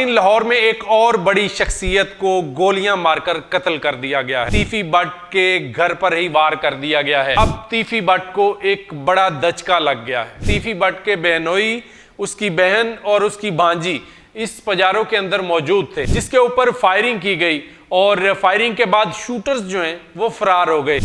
नाजरीन, लाहौर में एक और बड़ी शख्सियत को गोलियां मारकर कत्ल कर दिया गया है। तीफी भट्ट के घर पर ही वार कर दिया गया है। अब तीफी भट्ट को एक बड़ा दचका लग गया है। तीफी भट्ट के बहनोई, उसकी बहन और उसकी भांजी इस पजारों के अंदर मौजूद थे, जिसके ऊपर फायरिंग की गई और फायरिंग के बाद शूटर्स जो हैं वो फरार हो गए।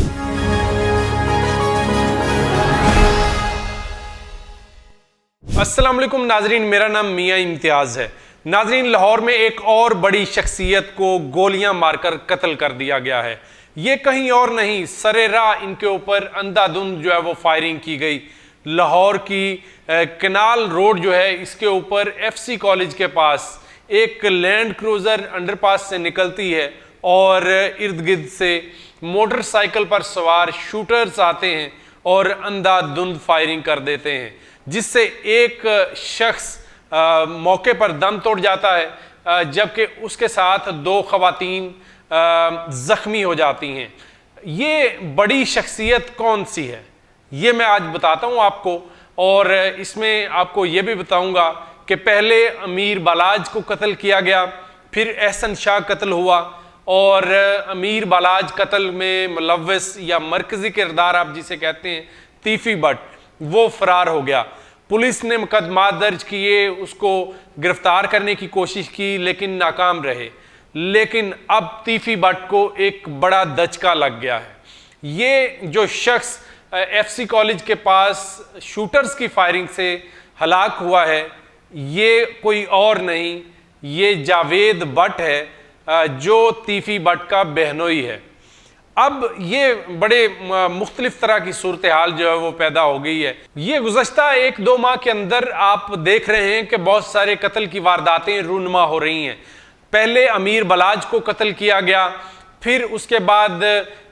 अस्सलाम वालेकुम नाजरीन, मेरा नाम मियां इम्तियाज है। नाजरीन, लाहौर में एक और बड़ी शख्सियत को गोलियां मारकर कत्ल कर दिया गया है। ये कहीं और नहीं, सरेरा इनके ऊपर अंधाधुंध जो है वो फायरिंग की गई। लाहौर की कनाल रोड जो है, इसके ऊपर FC कॉलेज के पास एक लैंड क्रूजर अंडरपास से निकलती है और इर्द गिर्द से मोटरसाइकिल पर सवार शूटर्स आते हैं और अंधाधुंध फायरिंग कर देते हैं, जिससे एक शख्स मौके पर दम तोड़ जाता है, जबकि उसके साथ दो खवातीन जख्मी हो जाती हैं। ये बड़ी शख्सियत कौन सी है, ये मैं आज बताता हूँ आपको। और इसमें आपको ये भी बताऊँगा कि पहले अमीर बालाज को कत्ल किया गया, फिर एहसन शाह कत्ल हुआ और अमीर बालाज कत्ल में मुलव्वस या मरकजी किरदार आप जिसे कहते हैं तीफी भट्ट, वो फरार हो गया। पुलिस ने मुकदमा दर्ज किए, उसको गिरफ्तार करने की कोशिश की लेकिन नाकाम रहे। लेकिन अब तीफी भट्ट को एक बड़ा दचका लग गया है। ये जो शख्स FC कॉलेज के पास शूटर्स की फायरिंग से हलाक हुआ है, ये कोई और नहीं, ये जावेद भट्ट है जो तीफी भट्ट का बहनोई है। अब ये बड़े मुख्तलिफ तरह की सूरत हाल जो है वो पैदा हो गई है। ये गुज़श्ता 1-2 माह के अंदर आप देख रहे हैं कि बहुत सारे कत्ल की वारदातें रूनुमा हो रही हैं। पहले अमीर बालाज को कत्ल किया गया, फिर उसके बाद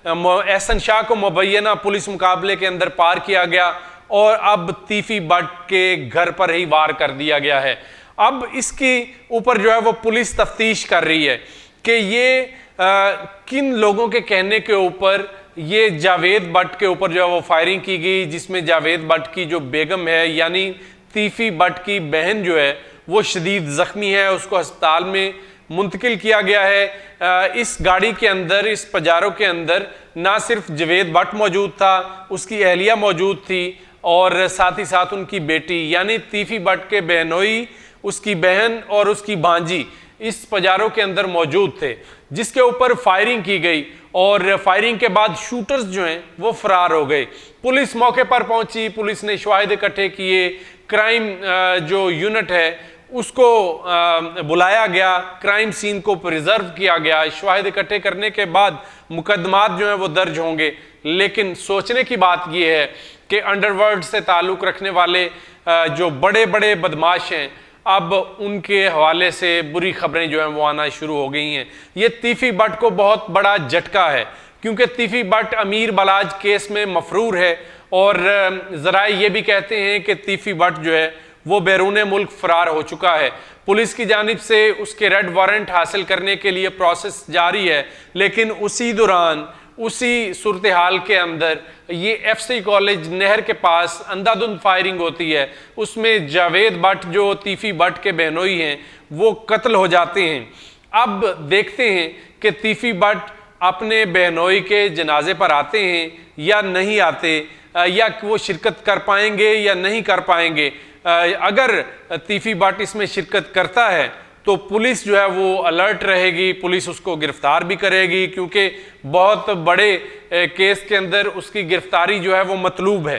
एहसन शाह को मुबैना पुलिस मुकाबले के अंदर पार किया गया और अब तीफी भट्ट के घर पर ही वार कर दिया गया है। अब इसके ऊपर जो है वो पुलिस तफ्तीश कर रही है कि ये किन लोगों के कहने के ऊपर ये जावेद भट्ट के ऊपर जो है वो फायरिंग की गई, जिसमें जावेद भट्ट की जो बेगम है यानी तीफी भट्ट की बहन जो है वो शदीद ज़ख्मी है, उसको अस्पताल में मुंतकिल किया गया है। इस गाड़ी के अंदर, इस पजारों के अंदर ना सिर्फ जावेद भट्ट मौजूद था, उसकी अहलिया मौजूद थी और साथ ही साथ उनकी बेटी यानी तीफी भट्ट के बहनोई, उसकी बहन और उसकी भांजी इस पजारों के अंदर मौजूद थे, जिसके ऊपर फायरिंग की गई और फायरिंग के बाद शूटर्स जो हैं वो फरार हो गए। पुलिस मौके पर पहुंची, पुलिस ने शवाहिद इकट्ठे किए, क्राइम जो यूनिट है उसको बुलाया गया, क्राइम सीन को प्रिजर्व किया गया। शवाहिद इकट्ठे करने के बाद मुकदमात जो हैं वो दर्ज होंगे। लेकिन सोचने की बात यह है कि अंडरवर्ल्ड से ताल्लुक़ रखने वाले जो बड़े बड़े बदमाश हैं, अब उनके हवाले से बुरी खबरें जो हैं वो आना शुरू हो गई हैं। ये तीफी भट्ट को बहुत बड़ा झटका है, क्योंकि तीफी भट्ट अमीर बालाज केस में मफरूर है और ज़राए ये भी कहते हैं कि तीफी भट्ट जो है वो बैरून मुल्क फरार हो चुका है। पुलिस की जानिब से उसके रेड वारंट हासिल करने के लिए प्रोसेस जारी है, लेकिन उसी दौरान, उसी सूरत हाल के अंदर ये FC कॉलेज नहर के पास अंधाधुंध फायरिंग होती है। उसमें जावेद भट्ट जो तीफी भट्ट के बहनोई हैं वो कत्ल हो जाते हैं। अब देखते हैं कि तीफी भट्ट अपने बहनोई के जनाजे पर आते हैं या नहीं आते, या वो शिरकत कर पाएंगे या नहीं कर पाएंगे। अगर तीफी भट्ट इसमें शिरकत करता है तो पुलिस जो है वो अलर्ट रहेगी, पुलिस उसको गिरफ्तार भी करेगी, क्योंकि बहुत बड़े केस के अंदर उसकी गिरफ्तारी जो है वो मतलूब है।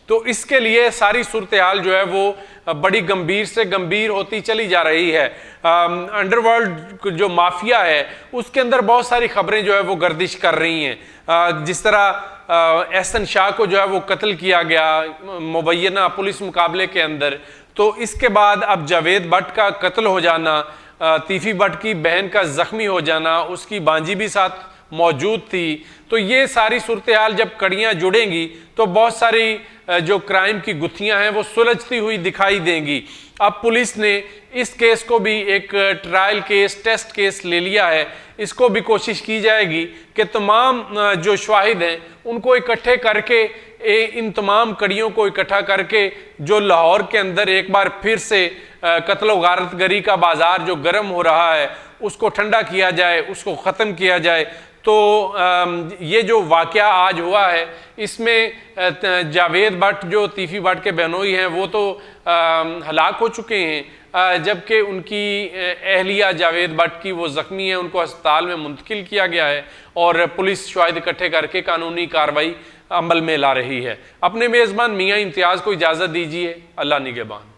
तो इसके लिए सारी सूरत हाल जो है वो बड़ी गंभीर से गंभीर होती चली जा रही है। अंडरवर्ल्ड जो माफिया है उसके अंदर बहुत सारी खबरें जो है वो गर्दिश कर रही हैं। जिस तरह एहसन शाह को जो है वो कत्ल किया गया मुबैना पुलिस मुकाबले के अंदर, तो इसके बाद अब जावेद भट्ट का कत्ल हो जाना, तीफी भट्ट की बहन का जख्मी हो जाना, उसकी भांजी भी साथ मौजूद थी, तो ये सारी सूरत हाल जब कड़ियाँ जुड़ेंगी तो बहुत सारी जो क्राइम की गुत्थियां हैं वो सुलझती हुई दिखाई देंगी। अब पुलिस ने इस केस को भी एक ट्रायल केस, टेस्ट केस ले लिया है। इसको भी कोशिश की जाएगी कि तमाम जो शवाहिद हैं उनको इकट्ठे करके, इन तमाम कड़ियों को इकट्ठा करके जो लाहौर के अंदर एक बार फिर से कत्ल व गारतगरी का बाजार जो गर्म हो रहा है उसको ठंडा किया जाए, उसको ख़त्म किया जाए। तो ये जो वाक़या आज हुआ है इसमें जावेद भट्ट जो तीफ़ी भट्ट के बहनोई हैं वो तो हलाक हो चुके हैं, जबकि उनकी अहलिया जावेद भट्ट की वो ज़ख्मी है, उनको अस्पताल में मुंतकिल किया गया है और पुलिस शवाहिद इकट्ठे करके कानूनी कार्रवाई अमल में ला रही है। अपने मेज़बान मियाँ इम्तियाज़ को इजाज़त दीजिए। अल्लाह निगहबान।